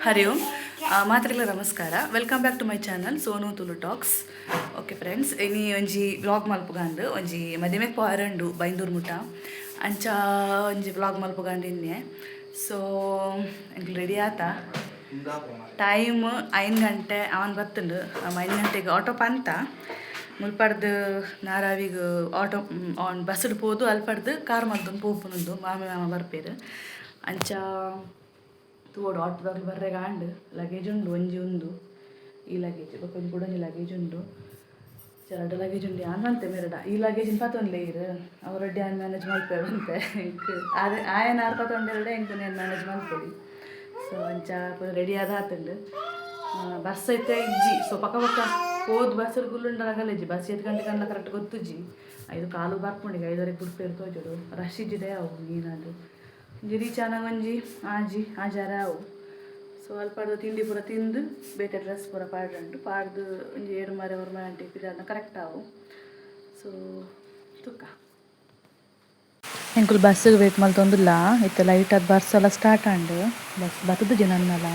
ಹರಿ ಓಂ ಮಾತ್ರೆಲ್ಲ ನಮಸ್ಕಾರ welcome back to my channel Sonu Tulu talks. Okay friends, ಇನಿ ಒಂಜಿ ವ್ಲಾಗ್ ಮಲ್ಪುಗಂಡು ಒಂಜಿ ಮದಿಮೆಗ್ ಪೋಯರಂಡು ಬೈಂದೂರು ಮುಟ ಅಂಚ ಒಂಜಿ ವ್ಲಾಗ್ ಮಲ್ಪುಗಂಡು ಇನ್ನೆ. ಸೊ ಎಂಕ್ಲು ರೆಡಿ ಆತ. ಟೈಮ್ 5 ಗಂಟೆ ಅವನ್ ಬತ್ತುಂಡು. 5 ಗಂಟೆಗೆ ಆಟೋ ಪಂತ ಮುಲ್ಪಡ್ದು ನಾರಾವಿಗೆ ಆಟೋ ಬಸ್ಸು ಪೋದು ಅಲ್ಪಡ್ದು ಕಾರ್ ಮಲ್ತೊಂದು ಪೋಪುನುಂದು ಮಾಮ ಬರ್ಪೇರು ಅಂಚ ತೂಡು ಆಟೋದಾಗ ಬರ್ರೆಗಾಂಡು ಲಗೇಜ್ ಉಂಡು ಒಂಜಿ ಉಂದು ಈ ಲಗೇಜ್ ಬೊಕೊಂಜಿ ಬುಡೊಂಜಿ ಲಗೇಜ್ ಉಂಡು. ಎರಡು ಲಗೇಜ್ ಉಂಡು ಆನಂತೆ ಮೇರಡ ಈ ಲಗೇಜಿನ ಪತ್ತೊಂದು ಲೇರು ಅವರೊಡ್ಡಿ ಆನ್ ಮ್ಯಾನೇಜ್ ಮಲ್ಪೇವಂತೆ ಅದೇ ಆಯನ ಆರು ಪತ್ತೊಂಡೆರಡೆ ಎಂಕು నేను ಮ್ಯಾನೇಜ್ ಮಲ್ಪೊಡಿ. ಸೊ ಅಂಚ ರೆಡಿ ಆದ ಆತುಂಡು. ಬಸ್ ಐತೆ ಇಜ್ಜಿ. ಸೊ ಪಕ್ಕ ಪಕ್ಕ ಹೋದ್ ಬಸ್ಸಲ್ಲಿ ಗುಲ್ಲುಂಡಾಗಲ್ಲ ಇಜ್ಜಿ. ಬಸ್ 7 ಗಂಟೆ ಕನ್ನ ಕರೆಕ್ಟ್ ಗೊತ್ತುಜ್ಜಿ. 5 ಕಾಲು ಬರ್ಪುಂಡಿಗೆ 5ವರೆಗೆ ಬಿಡ್ಪೇರು ತೋಜೋಡು ರಶ್ ಇಜ್ಜಿದೆ ಅವು ನೀನಾದ್ರು ಜಿರಿ ಚೆನ್ನಾಗಿ ಒಂಜಿ ಆಜಾರ ಅವು. ಸೊ ಅಲ್ಪಡ್ದು ತಿಂಡಿ ಪೂರ ತಿಂದು ಬೇಟೆ ಡ್ರೆಸ್ ಪೂರ ಪಾಡ್ದು ಒಂಜಿ 7:30 ಗಂಟೆ ಪಿದಾದ ಕರೆಕ್ಟ್ ಅವು. ಸೊ ತುಕ್ಕ ಎಂಕುಲು ಬಸ್ಸಿಗೆ ವೇಟ್ ಮಲ್ತೊಂದುಲ್ಲ. ಇತ್ತು ಲೈಟ್ ಅದು ಬಸ್ ಎಲ್ಲ ಸ್ಟಾರ್ಟ್ ಆಂಡು ಬಸ್ ಬತ್ತದು ಜನನ್ನೆಲ್ಲ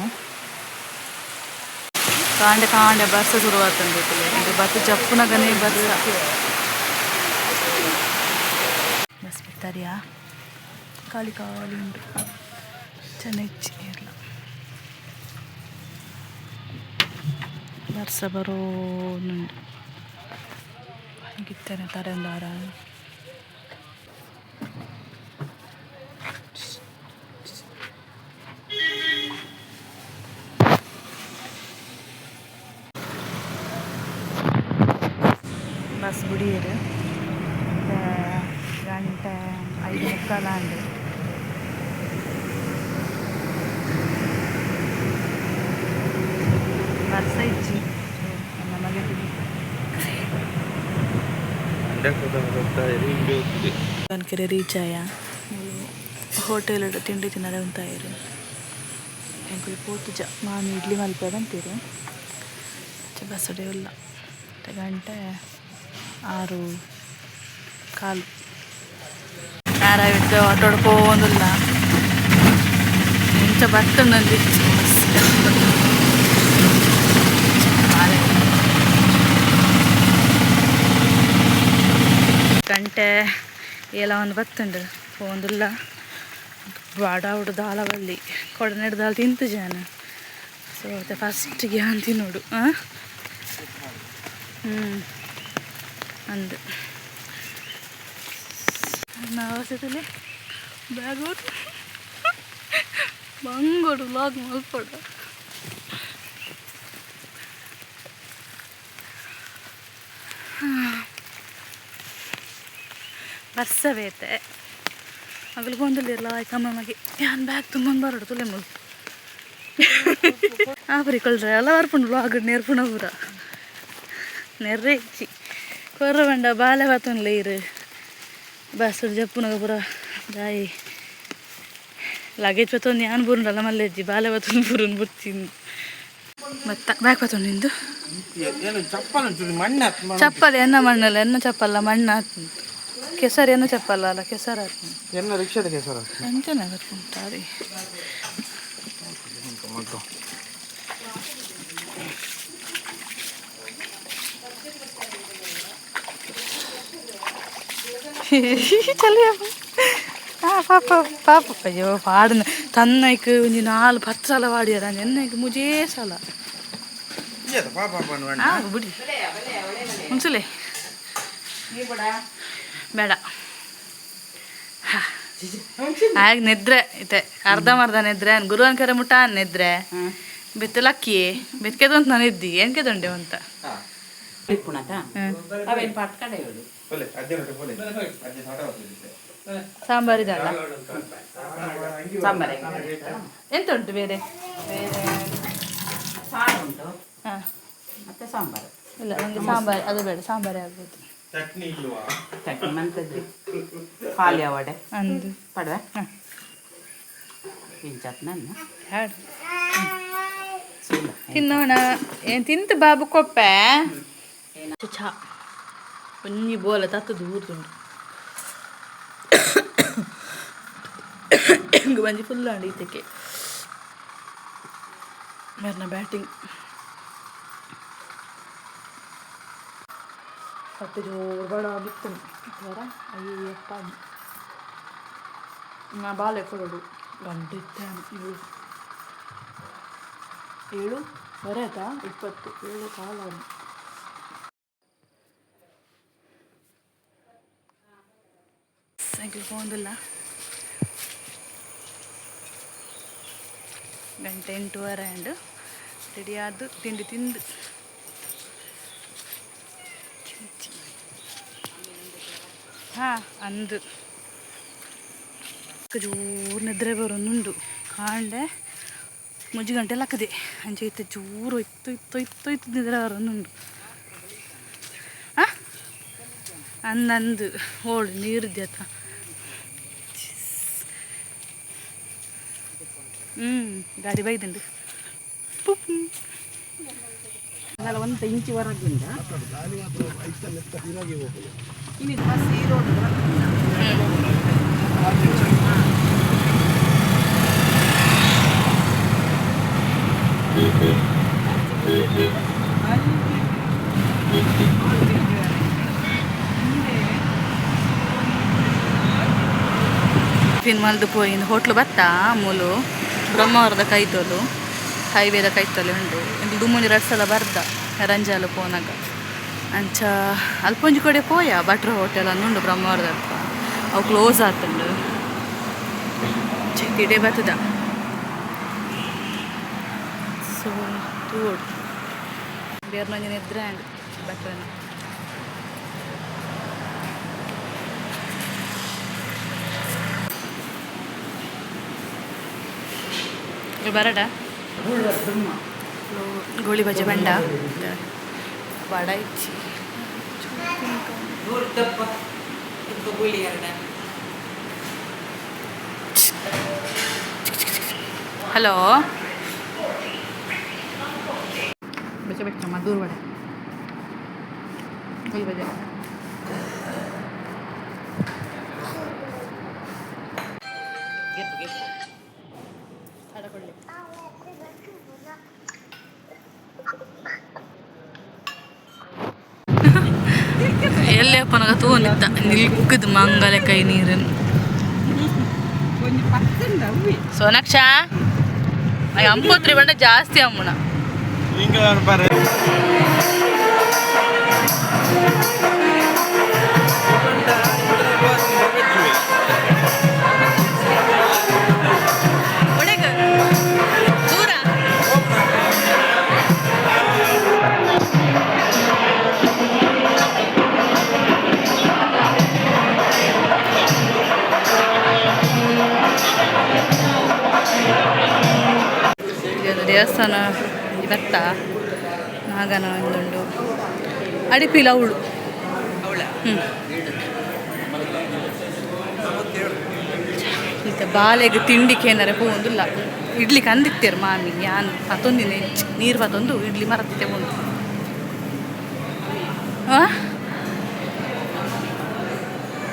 ಕಾಂಡೆ ಬಸ್ ಶುರು ಆತಂದು ಇದು ಬತ್ತು ಚಪ್ಪುನಗನೇ ಬಸ್ ಬಿಡ್ತಾರಿಯಾ ಖಾಲಿ ಉಂಟು ಚೆನ್ನಾಗಿ ಇಲ್ಲ ವರ್ಷ ಬರೋನುಂಡು ಗಿತ್ತನೆ ತರಂದಾರ ಬಸ್ ಬಿಡಿಯರು ಗಂಟೆ 5:45 ಬರ್ಸ ಇಜ್ಜಿ ನಮಗೆ ಕನ್ಕೆರೆ ರೀಚ್ ಆಯ ಹೋಟೆಲ್ ತಿಂಡಿ ತಿನ್ನಡೆ ಉಂತಾಯಿರು ಎಂಕು ಪೋತುಜ ಮಾಮಿ ಇಡ್ಲಿ ಮಲ್ಪದಂತೀರು ಬಸ್ಸಡೆ ಇಲ್ಲ ಗಂಟೆ 6:15 ಯಾರಾವಿದ್ದು ಆಟೋಡ್ ಹೋಗೋದಿಲ್ಲ ಇಂಚ ಬರ್ತಂದು ಗಂಟೆ ಎಲ್ಲ ಒಂದು ಬತ್ತುಂಡು ಹೋಗೋದಿಲ್ಲ ಬಾಡ ಹುಡು ದಾಲ ಬಲ್ಲಿ ಕೊಡನೆಡು ದಾಲ್ ತಿಂತು ಜಾನ. ಸೊ ಮತ್ತೆ ಫಸ್ಟಿಗೆ ಅಂತಿ ನೋಡು ಅಂದು ನಾವಸದಲ್ಲಿ ಬ್ಯಾಗ್ ಬಂಗೋಡು ವ್ಲಾಗ್ ಮಲ್ಪಡ ಬರ್ಸವೇತೆ ಮಗಳು ಗೊಂದಲಿರಲ್ಲ ಆಯ್ತಮ್ಮ ಮಗೆ ಯಾನ್ ಬ್ಯಾಗ್ ತುಂಬಂದು ಬರೋಡು ತುಲೆ ಮಗು ಆಪರಿಕೊಳ್ರೆ ಎಲ್ಲ ಬರ್ಪುಂಡು ವ್ಲಾಗ್ ನೇರ್ಪುಣ ಪೂರ ನೆರ್ರೆ ಇಚ್ಚಿ ಕೊರ್ರ ಬಂಡ ಬಾಲೆ ಬಾತೊಂದು ಲೇರು ಬಸ್ ಜಪ್ಪುನಗ ಪೂರ ದಾಯಿ ಲಗೇಜ್ ಬತ್ತೊಂದು ಯಾನ್ ಬೂರುಂಡಲ್ಲ ಮಲ್ಲೆಜ್ಜಿ ಬಾಲೆ ಬತ್ತೊಂದು ಬೂರುನ್ ಬುರ್ತಿಂದು ಮತ್ತ ಬ್ಯಾಗ್ ಬತ್ತೊಂಡು ನಿಂದು ಚಪ್ಪಲಿ ಎನ್ನ ಮಣ್ಣಲ್ಲ ಎನ್ನ ಚಪ್ಪಲ್ಲ ಮಣ್ಣು ಆತು ಕೆಸರು ಎನ್ನ ಚಪ್ಪಲ್ಲ ಅಲ್ಲ ಕೆಸರು ಆತು ಎನ್ನ ರಿಕ್ಷಾದ ಕೆಸರು ಎಂತನ ಬರ್ಪುಂಟಾರಿ ಚಲಿಯ ಪಾಪ ಅಯ್ಯೋ ಪಾಡಿನ ತನ್ನೈಕ್ ಒಂಜಿ 4-10 ಸಲ ಪಾಡಿಯರ ಎನ್ನೈಕ್ ಮುಜೇ ಸಲ ಬಿಡಿ ಮುನ್ಸಲೆ ಬೇಡ ಹಾಗೆ ನಿದ್ರೆ ಐತೆ ಅರ್ಧಂಬರ್ಧ ನಿದ್ರೆ ಗುರುವನ್ ಕೆರೆ ಮುಟ್ಟ ನಿದ್ರೆ ಬೆತ್ತಲಕ್ಕಿ ಬೆತ್ಕೆದು ಅಂತ ನಾನು ಇದ್ದಿ ಏನ್ ಕೆದೊಂಡೆ ಅಂತ ಸಾಂಬಾರಿದಲ್ಲ ಎಂತ ಉಂಟು ಬೇರೆ ಹಾಂ ಮತ್ತೆ ಸಾಂಬಾರು ಇಲ್ಲ ನನಗೆ ಸಾಂಬಾರು ಅದು ಬೇಡ ಸಾಂಬಾರೇ ಆಗ್ಬೋದು. ಚಟ್ನಿ ಮಂತದ್ದು ಖಾಲಿ ಅವಡೆ ಅಂದು ಪಡವೆ ಚಟ್ನನ್ನು ಹಾಡು ತಿನ್ನೋಣ. ಏನು ತಿಂತು ಬಾಬು ಕೊಪ್ಪೆ ಚಾ ಒಂಜಿ ಬೋಲ ತತ್ತದು ಊರ್ತುಂಡು ಹಿಂಗೆ ಬಂಜಿ ಫುಲ್ ಅಂಡಿ ಇದಕ್ಕೆ ಮೇರ್ನ ಬ್ಯಾಟಿಂಗ್ ಮತ್ತೆ ಜೋರು ಬಡ ಬಿತ್ತು ಬರ ಅಯ್ಯಪ್ಪ ನಾ ಬಾಲೆ ಕೊಡೋಡು ಗಂಟೆ ಇತ್ತೇನು 7 ಬರತ್ತಾ 20 7 ಕಾಲ ಸೈಕಲ್ ಹೋಗೋದಿಲ್ಲ ಗಂಟೆ 8:30 ಆ್ಯಂಡ್ ರೆಡಿ ಆದ್ದು ತಿಂಡಿ ತಿಂದು ಹಾಂ ಅಂದು ಜೋರು ನಿದ್ರೆ ಬರೋನುಂಡು ಕಾಂಡೆ ಮುಂಜಿ ಗಂಟೆ ಲಕ್ಕದೆ ಅಂಚೆ ಇತ್ತು ಜೋರು ಇತ್ತು ನಿದ್ರೆ ಬರೋನುಂಡು ಹಾಂ ಅಂದು ಓಳು ನೀರಿದ್ಯತ ಗಾಡಿ ಬೈದಂಡು ಒಂದು ಇಂಚು ಹೊರಗಿಂದ ಟಿಫಿನ್ ಮಲ್ದು ಪೋయింದು ಹೋಟ್ಲು ಬತ್ತಾ ಮೂಲು ಬ್ರಹ್ಮಾವರದ ಕೈತೋಲು ಹೈವೇದ ಕೈತೋಲೆ ಉಂಡು ಇಂದು ದುಮ್ಮುನಿ 2 ಸಲ ಬರ್ದ ರಂಜಾಲು ಪೋನಾಗ ಅಂಚ ಅಲ್ಪೊಂಜಿ ಕಡೆ ಪೋಯ ಭಟ್ರ ಹೋಟೆಲ್ ಅನ್ನುಂಡು ಬ್ರಹ್ಮಾವರದ ಅಲ್ಪ ಅವು ಕ್ಲೋಸ್ ಆತುಂಡು ತಿಡೆ ಬತ್ತದ ಸೊ ತೂಡು ಬೇರ್ನಂಜನ ಎದ್ರೆ ಅಂಡ್ ಭಟ್ರನ ಬರಡ ಗೋಳಿ ಬಜೆ ಬಂಡ ವಡ ಇಚ್ಚಿ ಹಲೋ ಬಜೆ ಬೆಟ್ಟ ಮದ್ದೂರು ವಡೆ ಗೋಳಿ ಬಜೆ ಎಲ್ಲಪ್ಪನಗ ತೋನಿತ್ತ ನಿಲ್ಕದ ಮಂಗಲ ಕೈ ನೀರನ್ನು ಸೋನಕ್ಷ ಅಂಪೋತ್ರಿ ಬಂಡ ಜಾಸ್ತಿ ಅಮ್ಮನ ದೇವಸ್ಥಾನ ಭತ್ತ ನಾಗನ ಒಂದುಂಡು ಅಡಿಪಿಲ ಅವಳು ಇಂಥ ಬಾಲೆಗೆ ತಿಂಡಿಗೆ ಏನಾರ ಹೋಗುದಿಲ್ಲ ಇಡ್ಲಿಕ್ಕೆ ಅಂದಿತ್ತೇರು ಮಾಮಿ ಯಾನ್ ಮತ್ತೊಂದಿನ ನೀರು ಮತ್ತೊಂದು ಇಡ್ಲಿ ಮರತ್ತೆ ಒಂದು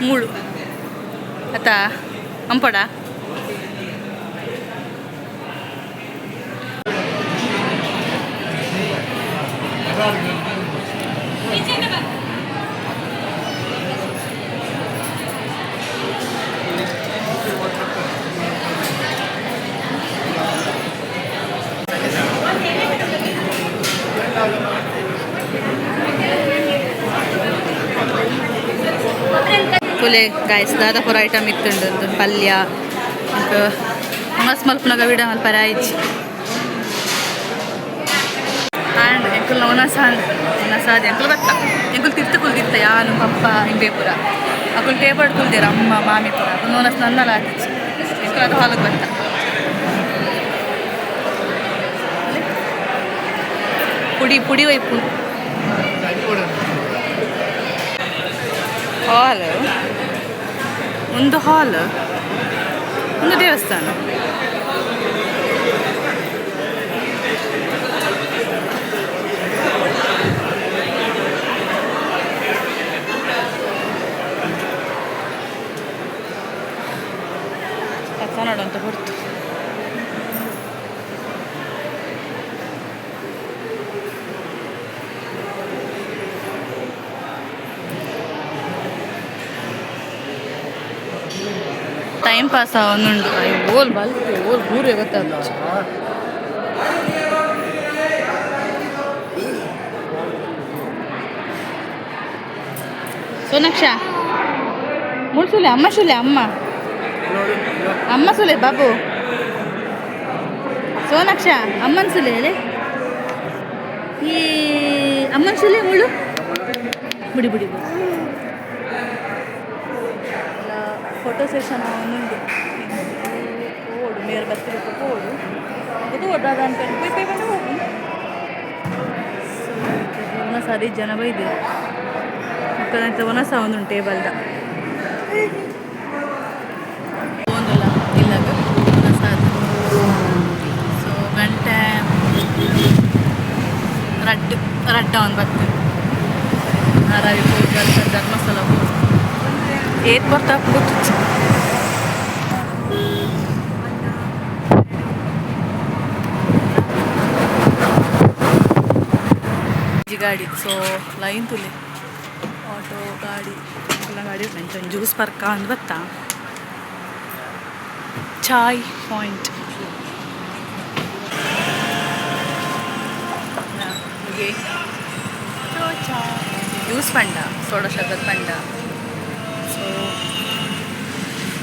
ಮೂಳು ಅತ್ತ ಅಂಪಡ ಫುಲೆ ಗಾಯ್ಸ್ ದಾದಾಪುರ ಐಟಮ್ ಇತ್ತುಂಡು ಒಂದು ಪಲ್ಯ ಮಸ್ ಮಲ್ಪನಾಗ ವಿಡ ಮಲ್ಪರ ಆಯ್ಚಿ ಆ್ಯಂಡ್ ಎಂಕುಲ್ನ ಒನಸಾದಿ ಎಂಕುಲು ಬತ್ತ ಎಂಕುಲು ತಿರ್ತು ಕುಲ್ದಿತ್ತ ಯಾನು ಪಪ್ಪ ಹಿಂಬೇಪುರ ಅಕುಲು ಟೇಬಲ್ ಕುಲ್ದೇರ ಅಮ್ಮ ಮಾಮಿಪುರ ಅಕುಲು ನೋನಸ್ ನನ್ನಲ್ಲ ಆತಿಚ್ಚಿ ಎಂಕುಲು ಅದು ಹಾಲಿಗೆ ಬತ್ತ ಪುಡಿ ವೈಪು ಹಾಲ್ ಒಂದು ಹಾಲ್ ಒಂದು ದೇವಸ್ಥಾನ ಕನ್ನಡ ಅಂತ ಹೊರ್ತು ಟೈಮ್ ಪಾಸ್ ಅವನುಂಡು ಓಲ್ ಬಲ್ತು ಓಲ್ ಊರೇ ಗೊತ್ತಾಗ್ತು. ಸೋನಾಕ್ಷ ಮುಳ್ಸುಲೆ ಅಮ್ಮ ಸುಲೆ ಅಮ್ಮ ಸುಲೆ ಬಾಬು ಸೋನಾಕ್ಷ ಅಮ್ಮನ ಸುಲೆ ಹೇಳಿ ಈ ಅಮ್ಮನ ಸುಲೆ ಮುಳು ಬಿಡಿ ಬಿಡಿ ಫೋಟೋ ಸೆಷನ್ ಅವನುಂಡು ಓಡು ಮೇರೆ ಬರ್ತಿರಪ್ಪ ಓಡು ಅದು ಓಡಾದ ಅಂತ ಪೈ ಬಂದು ಹೋಗು ಸರಿ ಜನ ಬೈದೆ ಮಕ್ಕಳಂತ ಒನಸ ಒಂದುಂಟು ಟೇಬಲ್ದ ಒಂದಲ್ಲ ಇಲ್ಲಾಗ ಒನಸ ಅದು ಸೊ ಗಂಟೆ ರಡ್ಡ ಒಂದು ಬರ್ತದೆ ನಾರಾವಿ ಹೋಗಿ ಧರ್ಮಸ್ಥಳ ಹೋಗಿ ಏತ್ ಬರ್ತಾ ಕೂತು ಗಾಡಿ ಸೊ ಲೈನ್ ತುಲಿ ಆಟೋ ಗಾಡಿ ಎಲ್ಲ ಗಾಡಿ ಉಂಟು ಜ್ಯೂಸ್ ಬರ್ಕ ಅಂದ್ ಬತ್ತಾ ಚಾಯ್ ಪಾಯಿಂಟ್ ಜ್ಯೂಸ್ ಪಂಡ ಸೋಡಾ ಶರ್ಬತ್ ಪಂಡ ಸೊ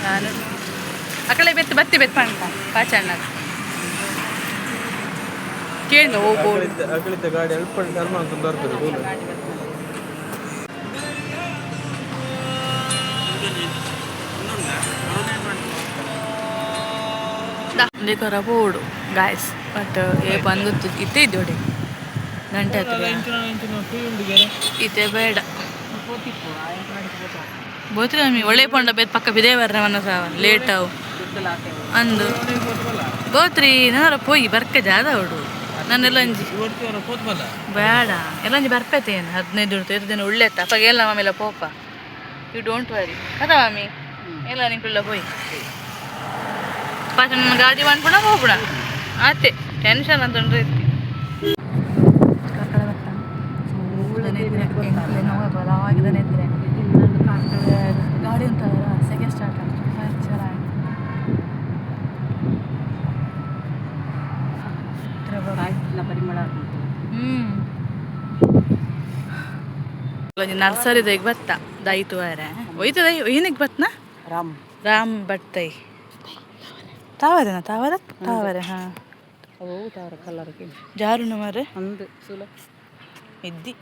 ನಾನು ಅಕಡೆ ಬತ್ತಿ ಪಂಡ ಪಾಚಣ್ಣ ಕೇಳಿದ ಹೋಗ್ಬೋದು ಗಾಡಿ ಅಲ್ಪ ಧರ್ಮ ಅಂತ ಬರ್ತದೆ ದೇಖರ ಬೋಡು ಗಾಯ್ಸ್ ಬಟ್ ಏ ಬಂದು ಇತ್ತೆ ಇದ್ದೋಡಿ ಗಂಟೆ ಇತ್ತೆ ಬೇಡ ಬೋತ್ರಿ ನಮಗೆ ಒಳ್ಳೆ ಪಂಡ ಬೇದ ಪಕ್ಕ ಬಿದೇ ಬರ್ರ ಮನ ಸಾವ ಲೇಟ್ ಅವು ಅಂದು ಬೋತ್ರಿ ನಾರ ಪೋಯಿ ಬರ್ಕ ಜಾದ ಅವಡು ನನ್ನೆಲ್ಲ ಅಂಜಿ ಬೇಡ ಎಲ್ಲಂಜಿ ಬರ್ಪೈತೇನು 15 20 ದಿನ ಒಳ್ಳೆತ್ತ ಅಪ್ಪಾಗ ಎಲ್ಲ ಆಮೇಲೆ ಪೋಪ ಯು ಡೋಂಟ್ ವರಿ ಅದ ಮಾಮಿ ಎಲ್ಲ ನಿಂಕುಳ್ಳ ಪೋಯಿ ಪಾಚ ನನ್ನ ಗಾಡಿ ಬಂದ್ಬಿಡ ಹೋಗ್ಬಿಡ ಆತೆ ಟೆನ್ಷನ್ ಅಂತಂದ್ರೆ ಇರ್ತಿ ಗಾಡಿ ಉಂಟ ಸೆಕೆಂಡ್ ಸ್ಟಾರ್ಟ್ ಪರಿಮಳ ನರ್ಸರಿದ ಈಗ ಬತ್ತ ದಾಯಿತು ವಾರೆ ಒಯ್ತದ ಏನಿಗೆ ಬತ್ನ ರಾಮ್ ಬಟ್ಟೈ ತಾವರೇನ ತಾವರೆ ಹಾಂ ಕಲರ್ಗೆ ಜಾರುನ ಮಾರೆ ಒಂದು ಸುಲ ಇದ್ದಿ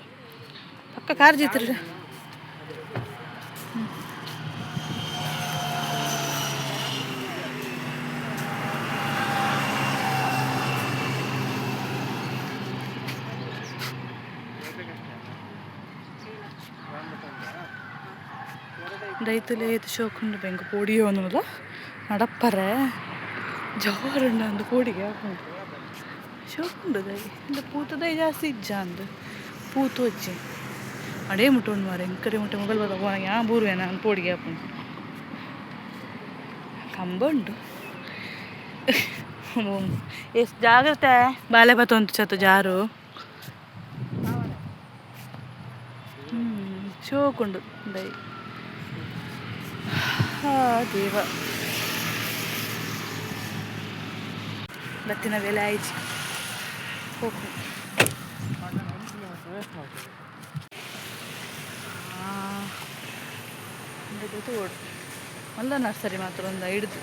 ಪಕ್ಕ ಕಾರ್ ಜೀತ್ರ ರೈತಲೇ ಶೋಕುಂಡು ಬೆಂಗ ಪೋಡಿಯೋ ಅನ್ನೋಲ್ಲ ನಡಪ್ಪರೆ ಜೋರುಂಡು ಅಂದು ಪೋಡಿಗೆ ಹಾಕೊಂಡು ಶೋಕುಂಡು ದೈ ಇಂದ ಪೂತದೈ ಜಾಸ್ತಿ ಇಜ್ಜ ಅಂದು ಪೂತು ಅಜ್ಜಿ ಅಡೇ ಮುಟ್ಟುಂಡು ಮಾರೆ ಇಂಕಡೆ ಮುಟ್ಟೆ ಮೊಬೈಲ್ ಬದ ಹೋಗಿ ಯಾ ಬೂರುವೇನ ಅಂದು ಪೋಡಿಗೆ ಹಾಕೊಂಡು ಕಂಬ ಉಂಟು ಎಷ್ಟು ಜಾಗ್ರತೆ ಬಾಲೆ ಬತ್ತೊಂತು ಚತ್ತು ಜಾರು ಶೋಕುಂಡು ದೈ ದೇವ ಬತ್ತಿನ ಬೆಲೆ ಆಯ್ತು ಹೋಗು ಓಡು ಒಂದ ನರ್ಸರಿ ಮಾತ್ರ ಒಂದು ಹಿಡ್ದು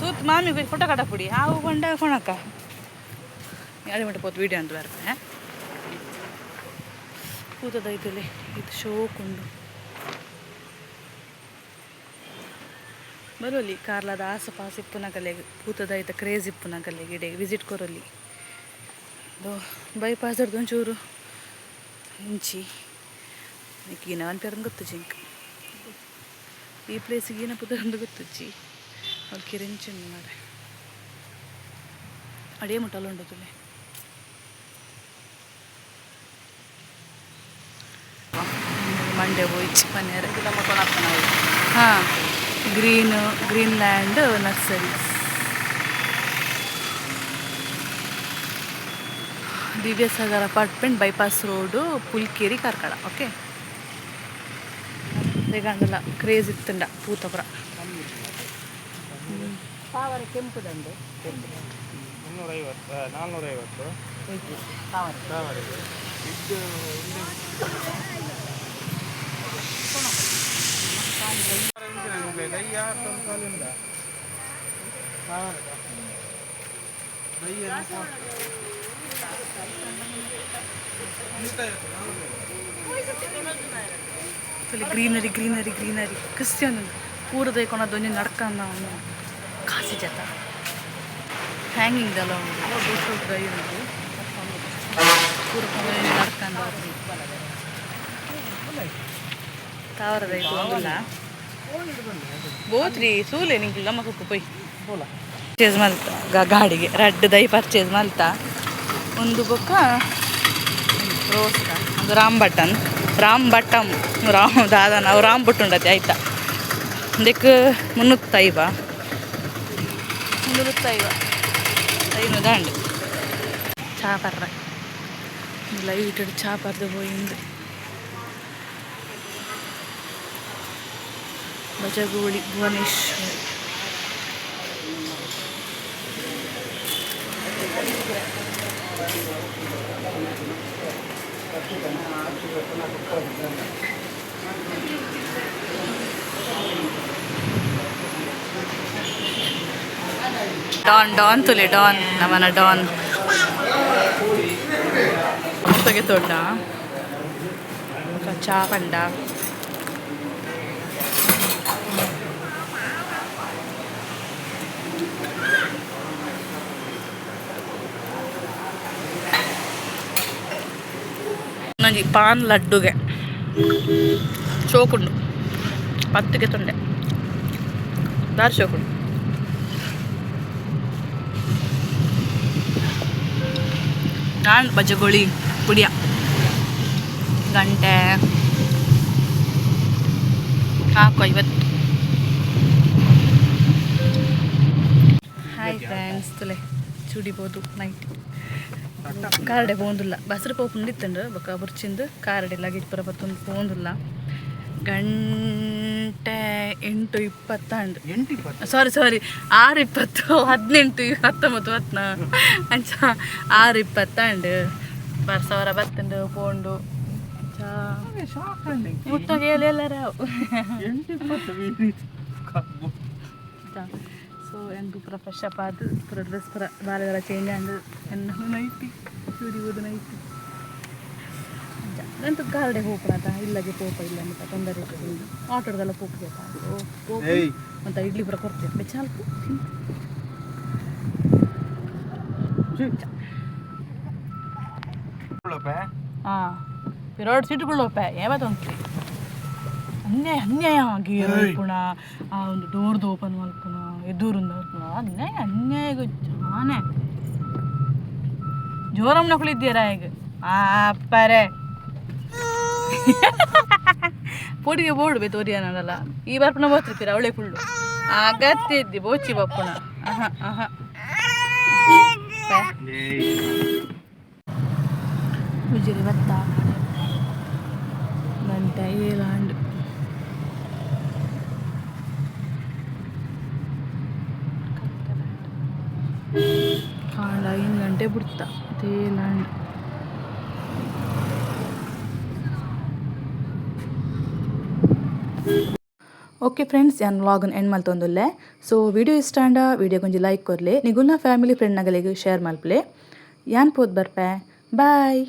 ಸೂತ್ ಮಾಮಿ ಫೋಟೋ ಕಟ್ಟಪುಡಿ ಹಾವು ಕೊಂಡ ಕೊಣಕ್ಕ ಎರಡು ಮಟ್ಟ ಪೋತು ವೀಡಿಯೋ ಅಂತ ಬರ್ತೇನೆ ಕೂತದೈತಲ್ಲಿ ಇದು ಶೋಕುಂಡು ಬರೋಲಿ ಕಾರ್ಲದ ಆಸಪಾಸ ಇಪ್ಪುನ ಕಲೆಗೆ ಕೂತದೈತ ಕ್ರೇಜ್ ಇಪ್ಪುನ ಕಲೆಗೆ ಇಡೆ ವಿಸಿಟ್ ಕೊರಲಿ ಬೈಪಾಸ್ ಹಿಡ್ದು ಒಂಚೂರು ಇಂಚಿ ಈಗಿನ ಒಂದು ಪೇರಂದು ಗೊತ್ತು ಜಿಂಕ್ ಈ ಪ್ಲೇಸಿಗೆ ಏನ ಪುದರಂದು ಗೊತ್ತುಚ್ಚಿ ಅವ್ರು ಕಿರಿಂಚಿಂದು ಮಾರೆ ಅಡೇ ಮುಟ್ಟಲ್ಲ ಉಂಡದುಲೆ ಮಂಡೆ ಹೋಯ್ತು ಮನೆಯರೆ ಹಾಂ Greenland nurseries Divyasagar apartment bypass road Pulkeri Karkala. Okay ಗಂಡಲ ಕ್ರೇಜ್ ಇತ್ತಂಡ ಪೂತಪುರ. ತಾವರೆ ಕೆಂಪು ದಂಡೆ 450 ತಾವರೆ ಗ್ರೀನರಿ ಗ್ರೀನರಿ ಗ್ರೀನರಿ ಕ್ರಿಶ್ಚಿಯನ್ ಪೂರದ ಕೊನದೊಂದು ನಡ್ಕಂದ ಕಾಸಿ ಜತ ಹ್ಯಾಂಗಿಂಗ್ ದಲ್ಲ ಉಂಟು ಗೈ ಉಂಟು ಪೂರ ನಡ್ಕಂದ ತಾವರದ ಇಲ್ಲ ಬೋತ್ರಿ ಸೂಲೆ ನಿಂಗೆ ಗಮ್ಮಕ್ಕೆ ಪೊಯ್ ಪರ್ಚೇಸ್ ಮಲ್ತ ಗಾಡಿಗೆ ರಡ್ಡ್ ದೈ ಪರ್ಚೇಸ್ ಮಲ್ತ ಒಂದು ಬೊಕ್ಕ ರೋಸ್ ಒಂದು ರಾಮ್ ಬಟಮ್ ರಾಮ್ ದಾದನ ಅವು ರಾಮ್ ಬುಟ್ಟು ಉಂಡತಿ ಆಯ್ತಾ ಇದಕ್ಕೆ 350 ಐನು ದಾಂಡು ಚಾ ಪರ್ರ ಲೈಟ್ ಚಾ ಪರ್ದು ಹೋಯಿಂದು ಬಜಗೋಳಿ ಭುವನೇಶ್ವರಿ ಡಾನ್ ತುಲೆ ಡಾನ್ ನಮನ ಡಾನ್ ಮುತ್ತಗೆ ತೋಟ ಚಾ ಪಂಡ ನಂಗೆ ಪಾನ್ ಲಡ್ಡುಗೆ ಶೋಕುಂಡು 10ಗೆ ತೊಂಡೆ ದಾರಿ ಶೋಕುಂಡು ನಾನು ಬಜಗೋಳಿ ಪುಡಿಯ ಗಂಟೆ 450. ಹಾಯ್ ಫ್ರೆಂಡ್ಸ್ ತುಲೆ ಚೂಡಿಬೋದು ನೈಟ್ ಕಾರಡೆ ಪೋಂದುಲ್ಲ ಬಸರು ಪೋಪುಂಡಿತ್ತಂಡು ಬೊಕ್ಕ ಬುರ್ಚಿಂದು ಕಾರಡೆ ಲಗೇಜ್ ಪುರ ಬತ್ತೊಂದು ಪೋಂದುಲ್ಲ ಗಂಟೆ 8:20 ಸಾರಿ 6:20 18 19 ಅಂಚ 6:20 ಬರ್ಸವರ ಬತ್ತಂಡು ಪೋಂಡು ಚಾ ಮುಟ್ಟಾಗ ಎಲ್ಲರ ಸೊ ಎಂಟು ಪುರ ಫ್ರೆಶ್ ಅಪ್ ಆದು ಪುರ ಡ್ರೆಸ್ ಪುರ ಬಾಲೆಲ್ಲ ಚೇಂಜ್ ಆಂಡು ಎನ್ನ ನೈಟಿ ಚೂಡಿಬೋದು ನೈಟಿ ನಂತು ಕಾರಡೆ ಹೋಗ್ಬಿಡತ್ತ ಇಲ್ಲಗೆ ಪೋಪ ಇಲ್ಲ ಅಂತ ತೊಂದರೆ ಆಟೋದೆಲ್ಲ ಪೋಪ್ಬೇಕು ಅಂತ ಇಡ್ಲಿ ಪುರ ಕೊಡ್ತೇವೆ ಬೆಚ್ಚಾಲ್ಕು ಹಾಂ ಎರಡು ಸೀಟುಗಳಪ್ಪ ಯಾವತ್ತೊಂದು ಅನ್ಯಾಯ ಗೀರ್ ಪುಣ ಆ ಒಂದು ಡೋರ್ದು ಓಪನ್ ಮಾಡ್ಪುಣ ಎದುರಿಂದ ಅನ್ಯಾಯ ಜಾನೆ ಜೋರಮ್ಮನ ಕುಳಿದ್ದೀರಾ ಈಗ ಅಪ್ಪರೇ ಪೊಡಿಗೆ ಬೋಡ್ಬೇ ತೋರಿಯನಲ್ಲ ಈ ಬರ್ಪುಣ ಬೋತಿರ್ತೀರ ಅವಳೆ ಫುಳ್ಳು ಅಗತ್ಯ ಇದ್ದಿ ಬೋಚಿ ಬಪ್ಪುಣ ಉಜಿರಿ ಬತ್ತ ಗಂಟೆ ಏಲಾಂಡು ಕಾಂಡ 5 ಗಂಟೆ ಬಿಡ್ತಾ ತೇಲಾಂಡು ಓಕೆ ಫ್ರೆಂಡ್ಸ್ ಯಾನ್ ವ್ಲಾಗನ್ ಎಂಡ್ ಮಲ್ತೊಂದುಲ್ಲೆ ಸೊ ವಿಡಿಯೋ ಇಷ್ಟ ಅಂಡ ವಿಡಿಯೋ ಕೊಂಚ ಲೈಕ್ ಕೊರ್ಲೆ ನಿಗುಲ್ನ ಫ್ಯಾಮಿಲಿ ಫ್ರೆಂಡ್ ನಗಲಿಗೆ ಶೇರ್ ಮಲ್ಪಲೆ ಯಾನ್ ಪೋದ್ ಬರ್ಪೆ ಬಾಯ್.